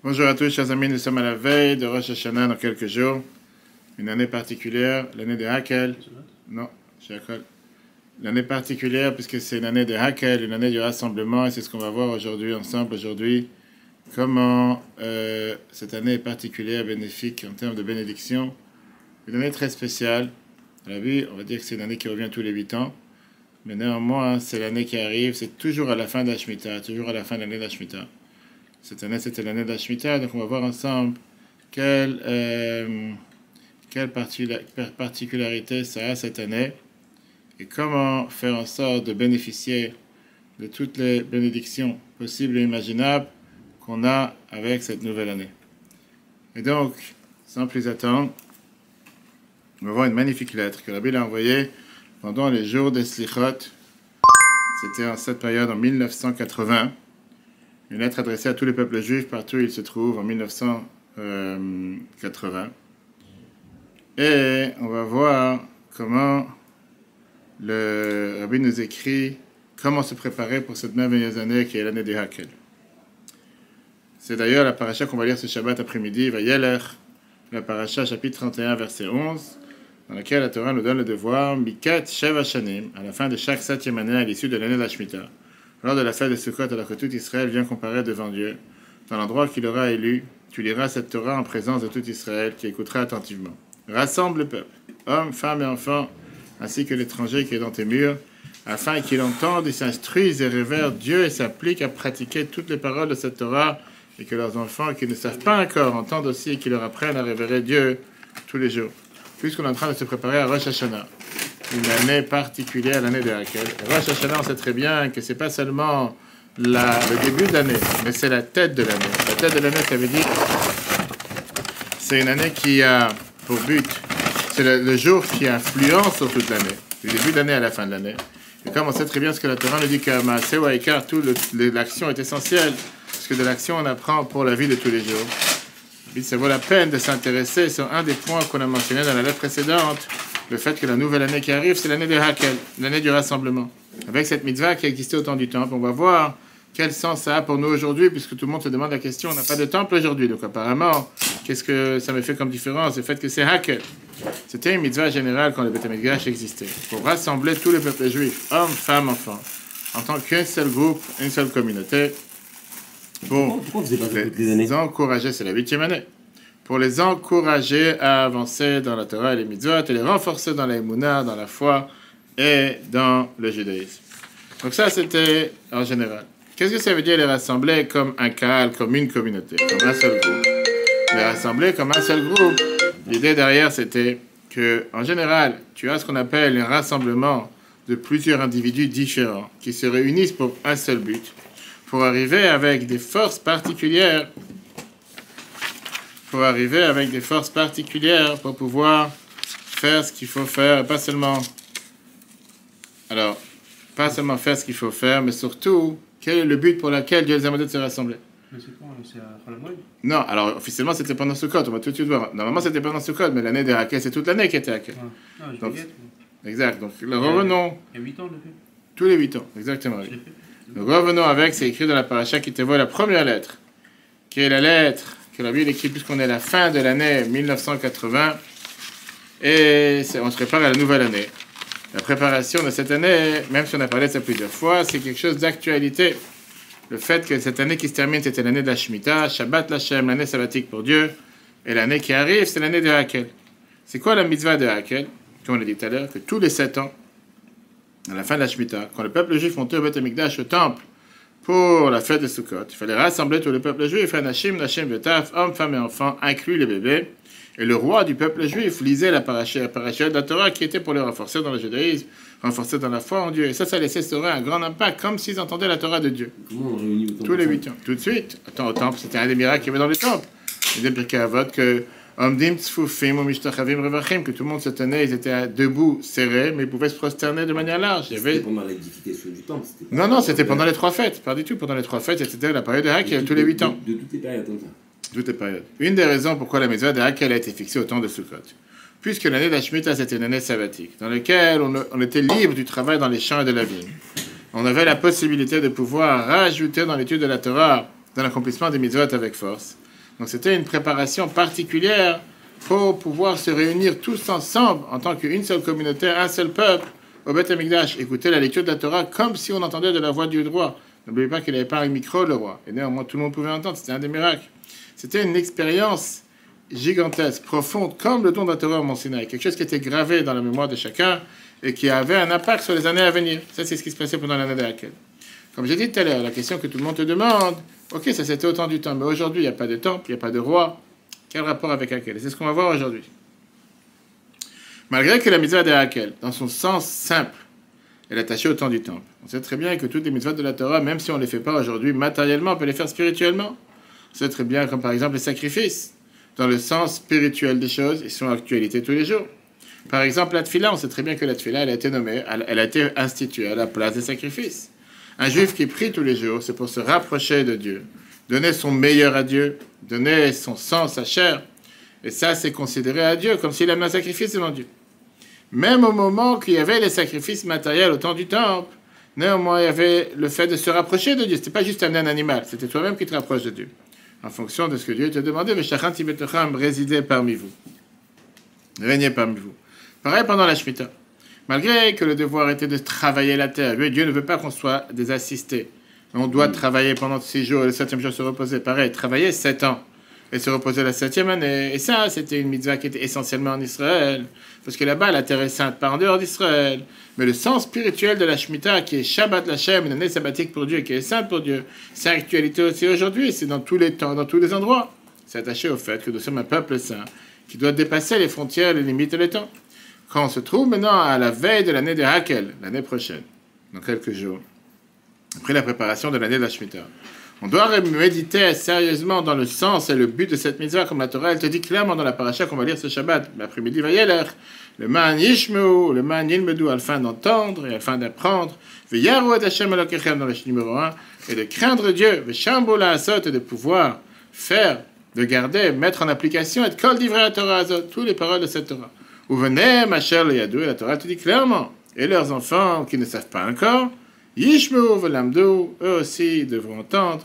Bonjour à tous, chers amis, nous sommes à la veille de Rosh Hashanah dans quelques jours. Une année particulière, l'année de Hakel. Non, Shakol. L'année particulière puisque c'est une année de Hakel, une année du rassemblement, et c'est ce qu'on va voir aujourd'hui ensemble aujourd'hui. Comment cette année est particulière, bénéfique en termes de bénédiction. Une année très spéciale. À la vie, on va dire que c'est une année qui revient tous les 8 ans. Mais néanmoins, c'est l'année qui arrive, c'est toujours à la fin de la Shemitah, toujours à la fin de l'année de la Shemitah. Cette année, c'était l'année de la Shemitah, donc on va voir ensemble quelle particularité ça a cette année et comment faire en sorte de bénéficier de toutes les bénédictions possibles et imaginables qu'on a avec cette nouvelle année. Et donc, sans plus attendre, on va voir une magnifique lettre que la Bible a envoyée pendant les jours des Slichot. C'était en cette période, en 1980. Une lettre adressée à tous les peuples juifs partout où ils se trouvent en 1980. Et on va voir comment le Rabbi nous écrit comment se préparer pour cette merveilleuse année qui est l'année du Hakel. C'est d'ailleurs la paracha qu'on va lire ce Shabbat après-midi, Vayeler, la paracha chapitre 31 verset 11, dans laquelle la Torah nous donne le devoir Mikat Sheva Shanim, à la fin de chaque 7e année à l'issue de l'année de la Shemitah. Lors de la fête de Sukkot, alors que tout Israël vient comparer devant Dieu, dans l'endroit qu'il aura élu, tu liras cette Torah en présence de tout Israël qui écoutera attentivement. Rassemble le peuple, hommes, femmes et enfants, ainsi que l'étranger qui est dans tes murs, afin qu'ils entendent et s'instruisent et révèrent Dieu et s'appliquent à pratiquer toutes les paroles de cette Torah, et que leurs enfants qui ne savent pas encore entendent aussi et qu'ils leur apprennent à révérer Dieu tous les jours. Puisqu'on est en train de se préparer à Rosh Hashanah, une année particulière, l'année de Hakel. Rosh Hashanah, on sait très bien que c'est pas seulement le début de l'année, mais c'est la tête de l'année. La tête de l'année, ça veut dire c'est une année qui a pour but, c'est le jour qui influence sur toute l'année, du début de l'année à la fin de l'année. Et comme on sait très bien ce que la Torah nous dit que Maaseh ou Haïkar, l'action est essentielle, parce que de l'action on apprend pour la vie de tous les jours. Et ça vaut la peine de s'intéresser sur un des points qu'on a mentionné dans la lettre précédente, le fait que la nouvelle année qui arrive, c'est l'année de Hakel, l'année du rassemblement. Avec cette mitzvah qui existait au temps du temple, on va voir quel sens ça a pour nous aujourd'hui, puisque tout le monde se demande la question, on n'a pas de temple aujourd'hui, donc apparemment, qu'est-ce que ça me fait comme différence, le fait que c'est Hakel. C'était une mitzvah générale quand le Beth Amikdash existait, pour rassembler tous les peuples juifs, hommes, femmes, enfants, en tant qu'un seul groupe, une seule communauté, pour les encourager, c'est la 8e année, pour les encourager à avancer dans la Torah et les mitzvot, et les renforcer dans la émouna, dans la foi et dans le judaïsme. Donc ça, c'était en général. Qu'est-ce que ça veut dire les rassembler comme un kahal, comme une communauté, comme un seul groupe? Les rassembler comme un seul groupe, l'idée derrière, c'était que, en général, tu as ce qu'on appelle un rassemblement de plusieurs individus différents qui se réunissent pour un seul but, pour arriver avec des forces particulières, pour pouvoir faire ce qu'il faut faire, pas seulement faire ce qu'il faut faire, mais surtout, quel est le but pour lequel Dieu les a demandé de se rassembler? Mais c'est quoi? C'est à Khalamoued? Non, alors officiellement c'était pendant Sukkot, on va tout de suite voir. Normalement c'était pendant Sukkot, mais l'année de Hakel, c'est toute l'année qui était Hakel. Ah, je Donc, l'ai fait. exact, donc revenons. Il y a 8 ans, je l'ai fait. Tous les 8 ans, exactement. Oui. Je l'ai fait. Donc revenons avec, c'est écrit dans la paracha qui te voit la première lettre, qui est la lettre que la Bible écrit puisqu'on est à la fin de l'année 1980, et on se prépare à la nouvelle année. La préparation de cette année, même si on a parlé de ça plusieurs fois, c'est quelque chose d'actualité. Le fait que cette année qui se termine, c'était l'année de la Shemitah, Shabbat Lashem, l'année sabbatique pour Dieu, et l'année qui arrive, c'est l'année de Hakel. C'est quoi la mitzvah de Hakel? Comme on l'a dit tout à l'heure, que tous les 7 ans, à la fin de la Shemitah, quand le peuple juif montait au Beth Amikdash, au temple, pour la fête de Sukkot, il fallait rassembler tout le peuple juif, Nashim, Betaf, hommes, femmes et enfants, inclus les bébés. Et le roi du peuple juif lisait la paracha de la Torah qui était pour les renforcer dans le judaïsme, renforcer dans la foi en Dieu. Et ça laissait saurer un grand impact, comme s'ils entendaient la Torah de Dieu. Comment on réunit autant Tous les 8 ans. Tout de suite. Attends, au temple, c'était un des miracles qu'il y avait dans le temple. Il y a des Pirkei Avot que que tout le monde se tenait, ils étaient debout, serrés, mais ils pouvaient se prosterner de manière large. C'était pendant l'édification du temple. Non, c'était pendant les 3 fêtes. Pas du tout, pendant les 3 fêtes, c'était la période de Hakel, tous les 8 ans. De toutes les périodes, comme ça. Toutes les périodes. Une des raisons pourquoi la mitzvah de Hakel a été fixée au temps de Sukkot. Puisque l'année de la Shemitah, c'était une année sabbatique, dans laquelle on était libre du travail dans les champs et de la vigne. On avait la possibilité de pouvoir rajouter dans l'étude de la Torah, dans l'accomplissement des mitzvot avec force. Donc c'était une préparation particulière pour pouvoir se réunir tous ensemble en tant qu'une seule communauté, un seul peuple, au Beth Amikdash, écouter la lecture de la Torah comme si on entendait de la voix du roi. N'oubliez pas qu'il n'avait pas un micro, le roi. Et néanmoins, tout le monde pouvait entendre, c'était un des miracles. C'était une expérience gigantesque, profonde, comme le don de la Torah au Mont Sinaï. Quelque chose qui était gravé dans la mémoire de chacun et qui avait un impact sur les années à venir. Ça, c'est ce qui se passait pendant l'année de laquelle. Comme j'ai dit tout à l'heure, la question que tout le monde te demande, ok, ça c'était au temps du temps, mais aujourd'hui, il n'y a pas de temple, il n'y a pas de roi. Quel rapport avec Hakel? C'est ce qu'on va voir aujourd'hui. Malgré que la mitzvah de Hakel, dans son sens simple, elle est attachée au temps du temple. On sait très bien que toutes les mitzvahs de la Torah, même si on ne les fait pas aujourd'hui matériellement, on peut les faire spirituellement. On sait très bien, comme par exemple les sacrifices. Dans le sens spirituel des choses, ils sont en actualité tous les jours. Par exemple, la tfila, on sait très bien que la tfila, elle a été nommée, elle a été instituée à la place des sacrifices. Un juif qui prie tous les jours, c'est pour se rapprocher de Dieu, donner son meilleur à Dieu, donner son sang, sa chair. Et ça, c'est considéré à Dieu, comme s'il a mis un sacrifice devant Dieu. Même au moment qu'il y avait les sacrifices matériels au temps du temple, néanmoins, il y avait le fait de se rapprocher de Dieu. Ce n'était pas juste amener un animal, c'était toi-même qui te rapproches de Dieu. En fonction de ce que Dieu te demandait, Veshachan Tibetacham, résidez parmi vous. Régnez parmi vous. Pareil pendant la Shemitah. Malgré que le devoir était de travailler la terre, Dieu ne veut pas qu'on soit des assistés. On doit travailler pendant 6 jours et le 7e jour se reposer. Pareil, travailler 7 ans et se reposer la 7e année. Et ça, c'était une mitzvah qui était essentiellement en Israël. Parce que là-bas, la terre est sainte, pas en dehors d'Israël. Mais le sens spirituel de la Shemitah, qui est Shabbat Lachem, une année sabbatique pour Dieu, qui est sainte pour Dieu, c'est actualité aussi aujourd'hui. C'est dans tous les temps, dans tous les endroits. C'est attaché au fait que nous sommes un peuple saint qui doit dépasser les frontières, les limites et les temps. Quand on se trouve maintenant à la veille de l'année de Hakel, l'année prochaine, dans quelques jours, après la préparation de l'année de la Shemitah, on doit méditer sérieusement dans le sens et le but de cette mitzvah, comme la Torah, elle te dit clairement dans la paracha qu'on va lire ce Shabbat, l'après-midi, Vayeler, le man yishmeu, le man yilmedou, afin d'entendre et afin d'apprendre, veyaru et Hashem Elokechem dans le numéro 1, et de craindre Dieu, veshambo la asot, et de pouvoir faire, de garder, mettre en application, et kol divrei la Torah azot, toutes les paroles de cette Torah. Ou venez, ma chère le yadou, et la Torah te dit clairement, et leurs enfants qui ne savent pas encore, Yishmeu velamdou, eux aussi devront entendre,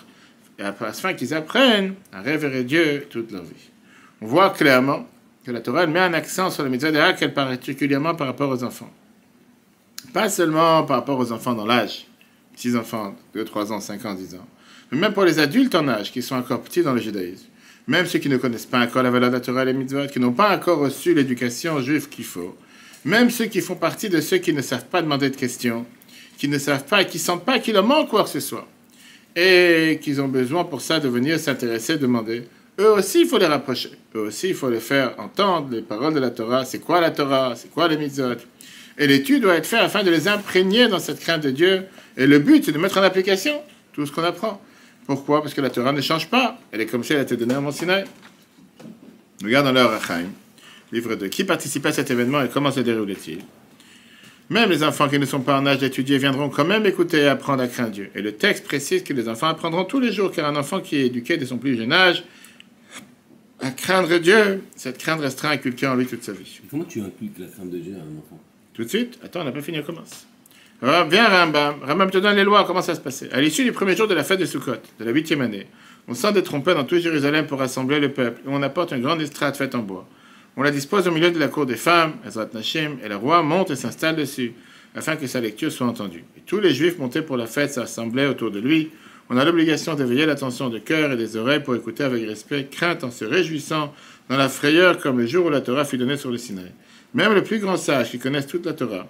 et afin qu'ils apprennent à révérer Dieu toute leur vie. On voit clairement que la Torah met un accent sur la mitzvah de Hakel, particulièrement par rapport aux enfants. Pas seulement par rapport aux enfants dans l'âge, 6 enfants, 2, 3 ans, 5 ans, 10 ans, mais même pour les adultes en âge, qui sont encore petits dans le judaïsme. Même ceux qui ne connaissent pas encore la valeur de la Torah et les mitzvot, qui n'ont pas encore reçu l'éducation juive qu'il faut. Même ceux qui font partie de ceux qui ne savent pas demander de questions, qui ne savent pas et qui ne sentent pas qu'il leur manque quoi que ce soit. Et qu'ils ont besoin pour ça de venir s'intéresser, demander. Eux aussi, il faut les rapprocher. Eux aussi, il faut les faire entendre les paroles de la Torah. C'est quoi la Torah? C'est quoi les mitzvot? Et l'étude doit être faite afin de les imprégner dans cette crainte de Dieu. Et le but, c'est de mettre en application tout ce qu'on apprend. Pourquoi? Parce que la Torah ne change pas. Elle est comme si elle était donnée à Mont Sinaï. Regarde dans leur Achaim, livre 2. Qui participait à cet événement et comment se déroulait-il? Même les enfants qui ne sont pas en âge d'étudier viendront quand même écouter et apprendre à craindre Dieu. Et le texte précise que les enfants apprendront tous les jours, car un enfant qui est éduqué dès son plus jeune âge à craindre Dieu, cette crainte restera inculquée en lui toute sa vie. Comment tu inculques la crainte de Dieu à un enfant? Tout de suite? Attends, on n'a pas fini, on commence. Alors, viens Rambam. Rambam te donne les lois, comment ça se passait. À l'issue du premier jour de la fête de Sukkot, de la 8e année, on sent des trompettes dans tout Jérusalem pour rassembler le peuple, et on apporte une grande estrade faite en bois. On la dispose au milieu de la cour des femmes, Ezrat Nashim, et le roi monte et s'installe dessus, afin que sa lecture soit entendue. Et tous les Juifs montés pour la fête s'assemblaient autour de lui. On a l'obligation d'éveiller l'attention de cœur et des oreilles pour écouter avec respect, crainte en se réjouissant dans la frayeur comme le jour où la Torah fut donnée sur le Sinaï. Même le plus grand sage qui connaisse toute la Torah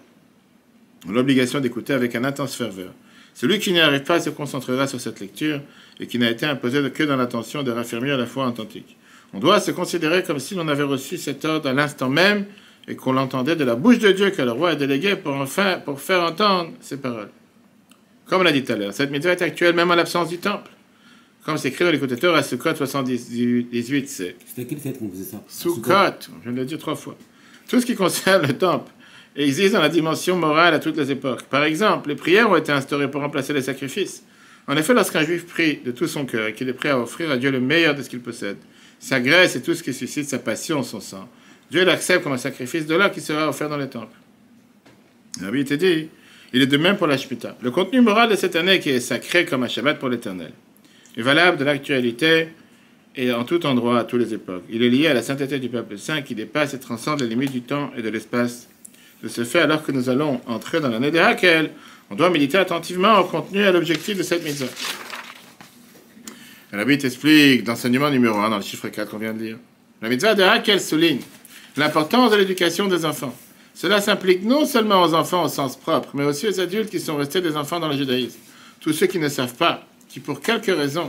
a l'obligation d'écouter avec un intense ferveur. Celui qui n'y arrive pas se concentrera sur cette lecture et qui n'a été imposé que dans l'intention de raffermir la foi authentique. On doit se considérer comme si l'on avait reçu cet ordre à l'instant même et qu'on l'entendait de la bouche de Dieu que le roi a délégué pour faire entendre ses paroles. Comme on l'a dit tout à l'heure, cette mitzvah est actuelle même en l'absence du temple. Comme c'est écrit dans l'écoutateur à Sukkot 78, c'est... C'était à quelle fête qu'on faisait ça? Sukkot, je viens de le dire 3 fois. Tout ce qui concerne le temple existe dans la dimension morale à toutes les époques. Par exemple, les prières ont été instaurées pour remplacer les sacrifices. En effet, lorsqu'un juif prie de tout son cœur et qu'il est prêt à offrir à Dieu le meilleur de ce qu'il possède, sa graisse et tout ce qui suscite sa passion, son sang, Dieu l'accepte comme un sacrifice de là qui sera offert dans les temples. La Bible te dit, il est de même pour la Shemitah. Le contenu moral de cette année qui est sacré comme un Shabbat pour l'Éternel est valable de l'actualité et en tout endroit, à toutes les époques. Il est lié à la sainteté du peuple saint qui dépasse et transcende les limites du temps et de l'espace. De ce fait, alors que nous allons entrer dans l'année de Hakel, on doit méditer attentivement au contenu et à l'objectif de cette mitzvah. Le Rabbi t'explique d'enseignement numéro 1 dans le chiffre 4 qu'on vient de lire. La mitzvah de Hakel souligne l'importance de l'éducation des enfants. Cela s'implique non seulement aux enfants au sens propre, mais aussi aux adultes qui sont restés des enfants dans le judaïsme. Tous ceux qui ne savent pas, qui pour quelconque raison,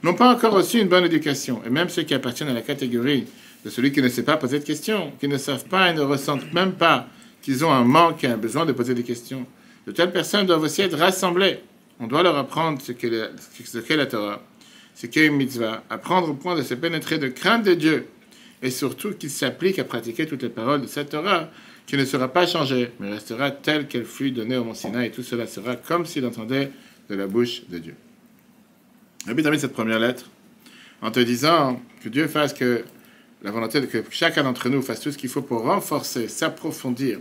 n'ont pas encore reçu une bonne éducation, et même ceux qui appartiennent à la catégorie de celui qui ne sait pas poser de questions, qui ne savent pas et ne ressentent même pas qu'ils ont un manque et un besoin de poser des questions. De telles personnes doivent aussi être rassemblées. On doit leur apprendre ce qu'est la Torah, ce qu'est une mitzvah, apprendre au point de se pénétrer de crainte de Dieu, et surtout qu'ils s'appliquent à pratiquer toutes les paroles de cette Torah, qui ne sera pas changée, mais restera telle qu'elle fut donnée au Mont Sinaï, et tout cela sera comme s'il entendait de la bouche de Dieu. Rabbi termine cette première lettre en te disant que Dieu fasse que la volonté de que chacun d'entre nous fasse tout ce qu'il faut pour renforcer, s'approfondir,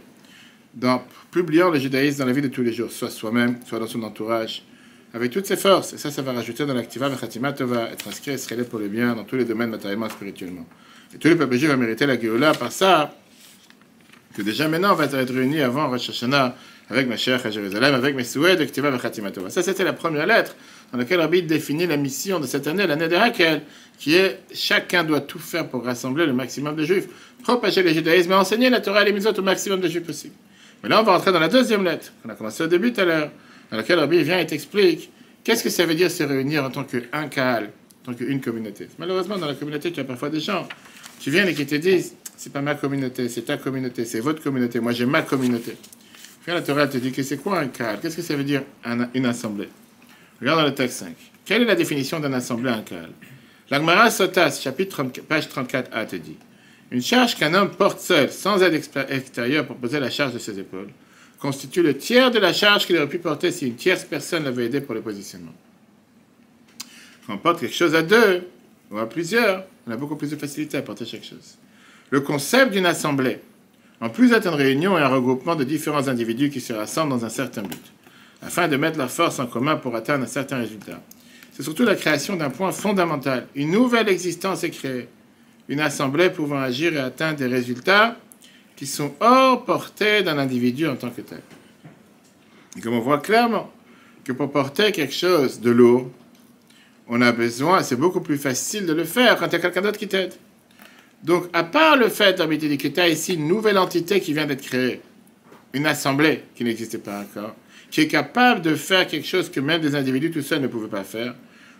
dans publiant le judaïsme dans la vie de tous les jours, soit soi-même, soit dans son entourage, avec toutes ses forces. Et ça va rajouter dans l'activa Vechatima Tova, être inscrit Israël pour le bien dans tous les domaines matériellement et spirituellement. Et tous les peuples juifs vont mériter la Géoula par ça, que déjà maintenant on va être réunis avant Rosh Hashanah avec Mashiach à Jérusalem, avec mes souhaits de Ktiva Vechatima Tova. Ça, c'était la première lettre dans laquelle Rabbi définit la mission de cette année, l'année de Hakel, qui est chacun doit tout faire pour rassembler le maximum de juifs, propager le judaïsme et enseigner la Torah et les mitzvot au maximum de juifs possible. Mais là, on va rentrer dans la deuxième lettre, qu'on a commencé au début tout à l'heure, dans laquelle Rabbi vient et t'explique qu'est-ce que ça veut dire se réunir en tant qu'un kahal, en tant qu'une communauté. Malheureusement, dans la communauté, tu as parfois des gens qui viennent et qui te disent c'est pas ma communauté, c'est ta communauté, c'est votre communauté, moi j'ai ma communauté. Puis la Torah te dit que c'est quoi un kahal? Qu'est-ce que ça veut dire une assemblée? Regarde dans le texte 5. Quelle est la définition d'un assemblée, un kahal? La Gemara Sotas, chapitre 30, page 34a, te dit une charge qu'un homme porte seul, sans aide extérieure pour poser la charge de ses épaules, constitue le tiers de la charge qu'il aurait pu porter si une tierce personne l'avait aidé pour le positionnement. Quand on porte quelque chose à deux, ou à plusieurs, on a beaucoup plus de facilité à porter chaque chose. Le concept d'une assemblée, en plus d'être une réunion et un regroupement de différents individus qui se rassemblent dans un certain but, afin de mettre leurs forces en commun pour atteindre un certain résultat. C'est surtout la création d'un point fondamental. Une nouvelle existence est créée. Une assemblée pouvant agir et atteindre des résultats qui sont hors portée d'un individu en tant que tel. Et comme on voit clairement que pour porter quelque chose de lourd, on a besoin, c'est beaucoup plus facile de le faire quand il y a quelqu'un d'autre qui t'aide. Donc, à part le fait d'habiter que tu as ici une nouvelle entité qui vient d'être créée, une assemblée qui n'existait pas encore, qui est capable de faire quelque chose que même des individus tout seuls ne pouvaient pas faire,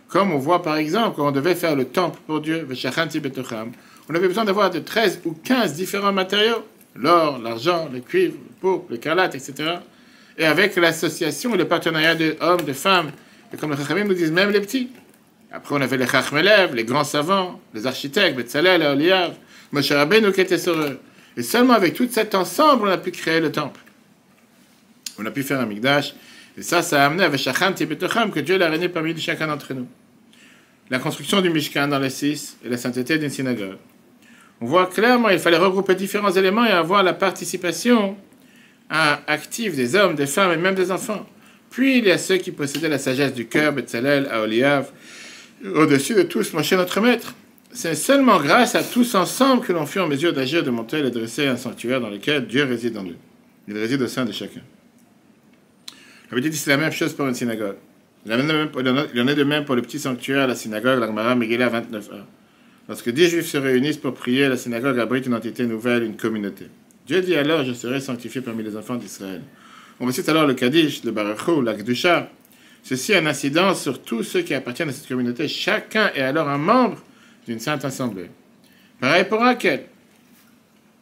comme on voit par exemple quand on devait faire le temple pour Dieu, on avait besoin d'avoir de 13 ou 15 différents matériaux, l'or, l'argent, le cuivre, le pourpre, le carlate, etc. Et avec l'association et le partenariat des hommes, des femmes, et comme les Chachamim nous disent, même les petits. Après, on avait les Chachmelev, les grands savants, les architectes, Betzalel, Oliav, Moshe Rabbeinu qui était sur eux. Et seulement avec tout cet ensemble, on a pu créer le temple. On a pu faire un mikdash. Et ça a amené à Veshacham Tibetocham que Dieu l'a régné parmi chacun d'entre nous. La construction du Mishkan dans les 6 et la sainteté d'une synagogue. On voit clairement qu'il fallait regrouper différents éléments et avoir la participation active des hommes, des femmes et même des enfants. Puis il y a ceux qui possédaient la sagesse du cœur, Betzalel, Aholiav, au-dessus de tous, Moshe notre maître. C'est seulement grâce à tous ensemble que l'on fut en mesure d'agir, de monter et de dresser un sanctuaire dans lequel Dieu réside en nous. Il réside au sein de chacun. J'avais dit que c'est la même chose pour une synagogue. Il en est de même pour le petit sanctuaire, la synagogue, la Gemara Megillah 29a. Lorsque 10 juifs se réunissent pour prier, la synagogue abrite une entité nouvelle, une communauté. Dieu dit alors, je serai sanctifié parmi les enfants d'Israël. On cite alors le Kaddish, le Baruch Hu, la Kedusha. Ceci a une incidence sur tous ceux qui appartiennent à cette communauté. Chacun est alors un membre d'une sainte assemblée. Pareil pour Hakel.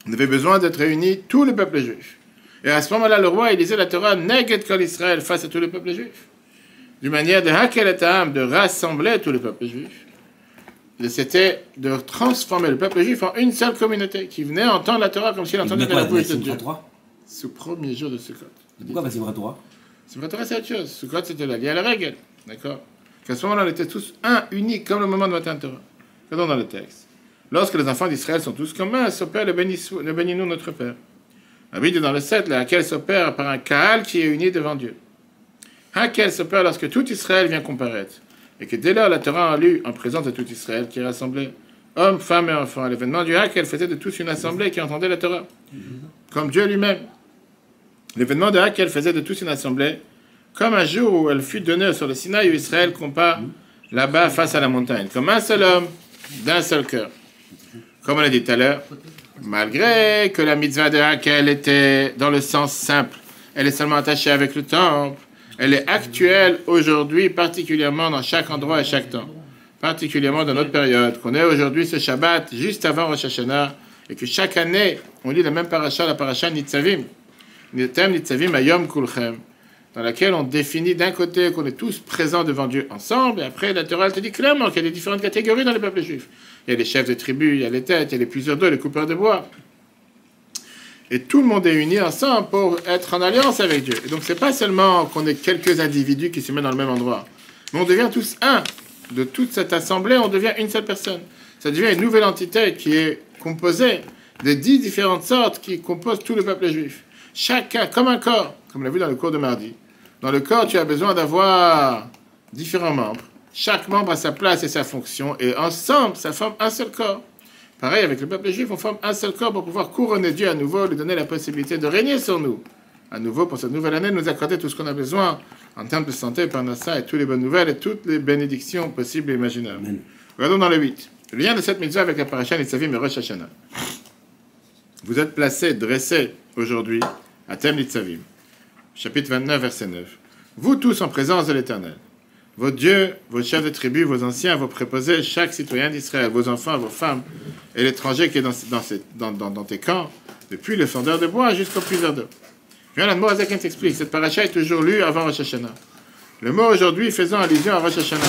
On avait besoin d'être réunis tout le peuple juif. Et à ce moment-là, le roi, il lisait la Torah Neged Kol Israël face à tout le peuple juif. D'une manière de Hakel et Ta'am, de rassembler tout le peuple juif. C'était de transformer le peuple juif en une seule communauté qui venait entendre la Torah comme s'il entendait la bouche de Dieu. C'est le premier jour de Sukkot. Pourquoi c'est vrai Torah? C'est vrai Torah, c'est autre chose. Sukkot, c'était lié à la règle. D'accord? Qu'à ce moment-là, on était tous un, unique, comme le moment de matin de Torah. Regardons dans le texte. Lorsque les enfants d'Israël sont tous communs, s'opère le bénis-nous notre Père. La Bible dit dans le 7, laquelle s'opère par un Kahal qui est uni devant Dieu. Hakel s'opère lorsque tout Israël vient comparaître. et que dès lors la Torah a lu en présence de tout Israël qui est rassemblé, hommes, femmes et enfants, à l'événement du Hakel faisait de tous une assemblée qui entendait la Torah, comme Dieu lui-même. L'événement de Hakel faisait de tous une assemblée, comme un jour où elle fut donnée sur le Sinaï où Israël combat là-bas face à la montagne, comme un seul homme, d'un seul cœur. Comme on l'a dit tout à l'heure, malgré que la mitzvah de Hakel était dans le sens simple, elle est seulement attachée avec le temple, elle est actuelle aujourd'hui, particulièrement dans chaque endroit et chaque temps, particulièrement dans notre période, qu'on est aujourd'hui ce Shabbat, juste avant Rosh Hashanah, et que chaque année, on lit la même paracha, la paracha Nitzavim, Nitzavim Ayom Kulchem, dans laquelle on définit d'un côté qu'on est tous présents devant Dieu ensemble, et après la Torah te dit clairement qu'il y a des différentes catégories dans les peuples juifs. Il y a les chefs de tribus, il y a les têtes, il y a les puiseurs d'eau, les coupeurs de bois. Et tout le monde est uni ensemble pour être en alliance avec Dieu. Et donc c'est pas seulement qu'on est quelques individus qui se mettent dans le même endroit, mais on devient tous un. De toute cette assemblée, on devient une seule personne. Ça devient une nouvelle entité qui est composée de 10 différentes sortes qui composent tout le peuple juif. Chacun, comme un corps, comme on l'a vu dans le cours de mardi. Dans le corps, tu as besoin d'avoir différents membres. Chaque membre a sa place et sa fonction, et ensemble, ça forme un seul corps. Pareil, avec le peuple juif, on forme un seul corps pour pouvoir couronner Dieu à nouveau, lui donner la possibilité de régner sur nous. À nouveau, pour cette nouvelle année, nous accorder tout ce qu'on a besoin en termes de santé, parnassa, et toutes les bonnes nouvelles, et toutes les bénédictions possibles et imaginables. Amen. Regardons dans le 8. Le lien de cette mitzvah avec la paracha Nitzavim et Rosh Hashanah. Vous êtes placés, dressés, aujourd'hui, à Thème Nitzavim. Chapitre 29, verset 9. Vous tous en présence de l'Éternel, vos dieux, vos chefs de tribu, vos anciens, vos préposés, chaque citoyen d'Israël, vos enfants, vos femmes, et l'étranger qui est dans tes camps, depuis le fondeur de bois jusqu'au puiseur d'eau. Bien, l'Admor Azaken s'explique, cette paracha est toujours lue avant Rosh Hashanah. Le mot aujourd'hui faisant allusion à Rosh Hashanah.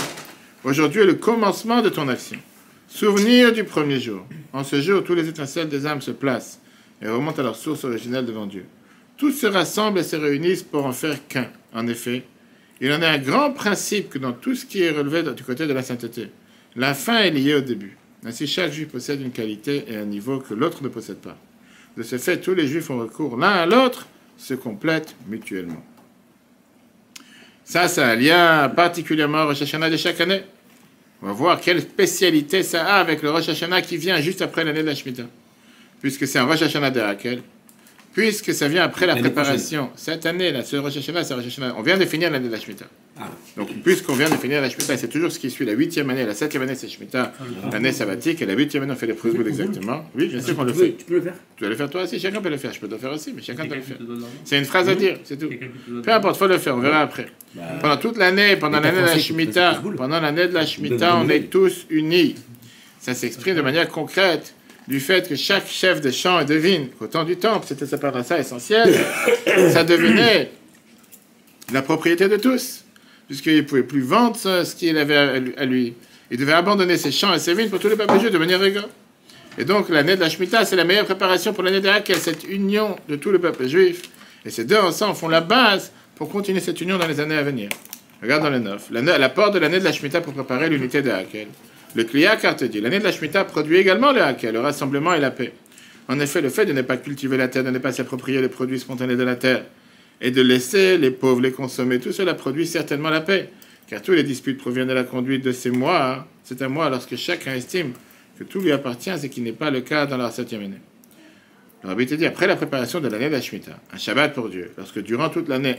Aujourd'hui est le commencement de ton action. Souvenir du premier jour. En ce jour, tous les étincelles des âmes se placent et remontent à leur source originelle devant Dieu. Tous se rassemblent et se réunissent pour en faire qu'un. En effet, il en est un grand principe que dans tout ce qui est relevé du côté de la sainteté, la fin est liée au début. Ainsi, chaque juif possède une qualité et un niveau que l'autre ne possède pas. De ce fait, tous les juifs ont recours l'un à l'autre, se complètent mutuellement. Ça a un lien particulièrement au Rosh Hashanah de chaque année. On va voir quelle spécialité ça a avec le Rosh Hashanah qui vient juste après l'année de la Shemitah. Puisque c'est un Rosh Hashanah de Hakel, puisque ça vient après la préparation. Cette année, là, ce Rosh Hashanah, c'est Rosh Hashanah. On vient de finir l'année de la Shemitah. Ah. Donc, puisqu'on vient de finir la Shemitah, c'est toujours ce qui suit. La 8e année, la 7e année, c'est Shemitah, l'année sabbatique, et la 8e année, on fait les preuves exactement. Oui, bien sûr qu'on le fait. Tu peux le faire? Tu dois le faire toi aussi, chacun peut le faire. Je peux le faire aussi, mais chacun doit le faire. C'est une phrase à dire, c'est tout. Peu importe, il faut le faire, on verra après. Pendant toute l'année, pendant l'année de la Shemitah, on est tous unis. Ça s'exprime de manière concrète du fait que chaque chef de champ et de vigne, au temps du temple, c'était sa parnassa essentielle, ça devenait la propriété de tous, puisqu'il ne pouvait plus vendre ce qu'il avait à lui. Il devait abandonner ses champs et ses vignes pour tous les peuples juifs de manière égale. Et donc l'année de la Shemitah, c'est la meilleure préparation pour l'année de Hakel, cette union de tout le peuple juif. Et ces deux ensemble font la base pour continuer cette union dans les années à venir. Regarde dans le 9. L'apport de l'année de la Shemitah pour préparer l'unité de Hakel. Le Kliyakar te dit, l'année de la Shemitah produit également le Hakel, le rassemblement et la paix. En effet, le fait de ne pas cultiver la terre, de ne pas s'approprier les produits spontanés de la terre, et de laisser les pauvres les consommer, tout cela produit certainement la paix. Car tous les disputes proviennent de la conduite de ces mois. C'est un mois lorsque chacun estime que tout lui appartient, ce qui n'est pas le cas dans la 7e année. Le Rabbi te dit, après la préparation de l'année de la Shemitah, un Shabbat pour Dieu, lorsque durant toute l'année,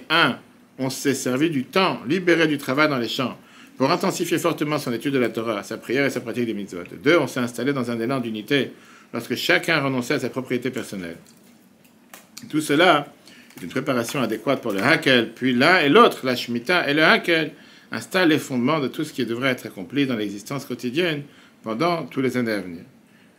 on s'est servi du temps, libéré du travail dans les champs, pour intensifier fortement son étude de la Torah, sa prière et sa pratique des mitzvot. 2, on s'est installé dans un élan d'unité, lorsque chacun renonçait à sa propriété personnelle. Tout cela est une préparation adéquate pour le Hakel, puis l'un et l'autre, la Shemitah et le Hakel, installent les fondements de tout ce qui devrait être accompli dans l'existence quotidienne pendant tous les années à venir.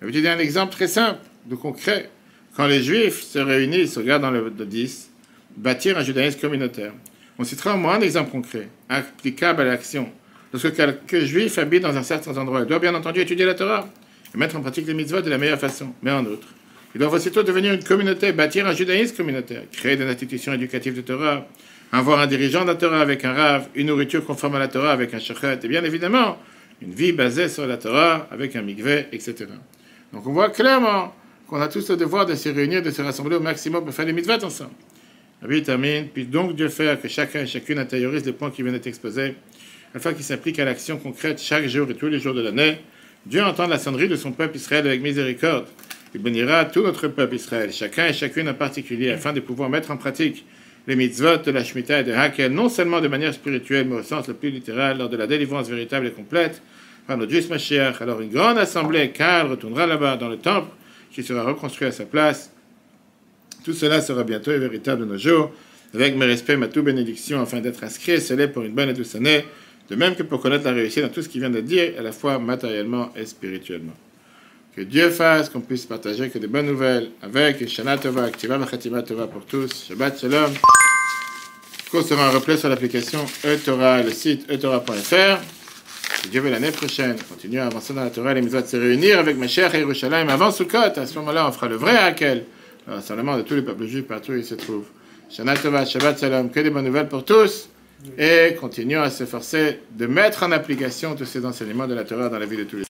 Je vais te dire un exemple très simple, de concret. Quand les Juifs se réunissent, regarde dans le 10, bâtir un judaïsme communautaire. On citera au moins un exemple concret, applicable à l'action. Lorsque quelques Juifs habitent dans un certain endroit, ils doivent bien entendu étudier la Torah et mettre en pratique les mitzvot de la meilleure façon. Mais en outre, ils doivent aussitôt devenir une communauté, bâtir un judaïsme communautaire, créer des institutions éducatives de Torah, avoir un dirigeant de la Torah avec un rav, une nourriture conforme à la Torah avec un shochet, et bien évidemment, une vie basée sur la Torah avec un mikveh, etc. Donc on voit clairement qu'on a tous le devoir de se réunir, de se rassembler au maximum pour faire les mitzvot ensemble. Rabbi termine, puis donc Dieu faire que chacun et chacune intériorise les points qui viennent d'être exposés, afin qu'il s'applique à l'action concrète chaque jour et tous les jours de l'année. Dieu entend la sonnerie de son peuple Israël avec miséricorde. Il bénira tout notre peuple Israël, chacun et chacune en particulier, afin de pouvoir mettre en pratique les mitzvot de la Shemitah et de Hakel, non seulement de manière spirituelle, mais au sens le plus littéral, lors de la délivrance véritable et complète, par notre juste Mashiach. Alors une grande assemblée, Kal, retournera là-bas dans le temple, qui sera reconstruit à sa place. Tout cela sera bientôt et véritable de nos jours, avec mes respects, ma toute bénédiction, afin d'être inscrit et scellé pour une bonne et douce année, de même que pour connaître la réussite dans tout ce qu'il vient de dire, à la fois matériellement et spirituellement. Que Dieu fasse qu'on puisse partager que des bonnes nouvelles avec Shana Tova, Aktiva Vachatima Tova pour tous. Shabbat Shalom. Le cours sera en replay sur l'application eTorah, le site eTorah.fr. Que Dieu veut l'année prochaine continuer à avancer dans la Torah et les mitzvot, se réunir avec Mashiach et Yerushalayim avant Sukkot. À ce moment-là, on fera le vrai Hakel. Le rassemblement de tous les peuples juifs partout où ils se trouvent. Shana Tova, Shabbat Shalom. Que des bonnes nouvelles pour tous. Et continuons à s'efforcer de mettre en application tous ces enseignements de la Torah dans la vie de tous les jours.